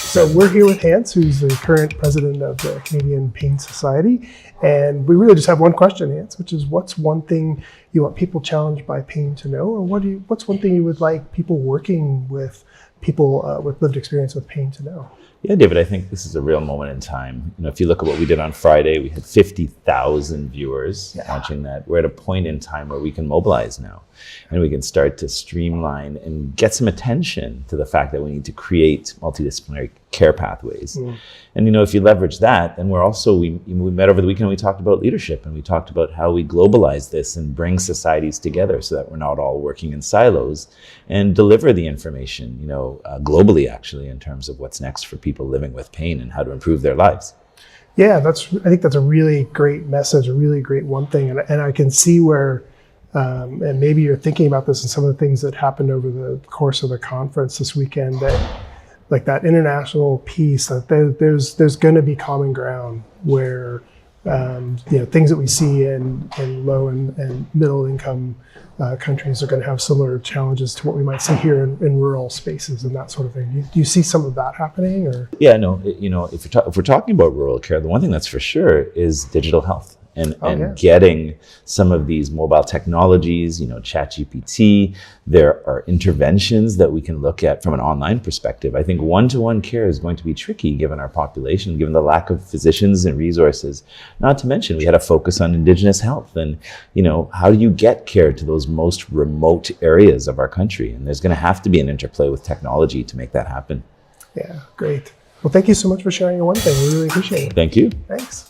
So we're here with Hans, who's the current president of the Canadian Pain Society. And we really just have one question, Hans, which is what's one thing you want people challenged by pain to know? Or what's one thing you would like people working with people with lived experience with pain to know? Yeah, David, I think this is a real moment in time. If you look at what we did on Friday, we had 50,000 viewers watching that. We're at a point in time where we can mobilize now and we can start to streamline and get some attention to the fact that we need to create multidisciplinary care pathways. And if you leverage that, then we met over the weekend and we talked about leadership, and we talked about how we globalize this and bring societies together so that we're not all working in silos, and deliver the information, globally actually, in terms of what's next for people living with pain and how to improve their lives. Yeah, I think that's a really great message, a really great one thing. And I can see where, and maybe you're thinking about this in some of the things that happened over the course of the conference this weekend, that like that international piece, that there's going to be common ground where things that we see in low and middle income countries are going to have similar challenges to what we might see here in rural spaces and that sort of thing. Do you see some of that happening? Or yeah, no, if we're talking about rural care, the one thing that's for sure is digital health. And getting some of these mobile technologies, ChatGPT, there are interventions that we can look at from an online perspective. I think one-to-one care is going to be tricky given our population, given the lack of physicians and resources. Not to mention, we had a focus on Indigenous health and, how do you get care to those most remote areas of our country? And there's going to have to be an interplay with technology to make that happen. Yeah, great. Well, thank you so much for sharing your one thing. We really appreciate it. Thank you. Thanks.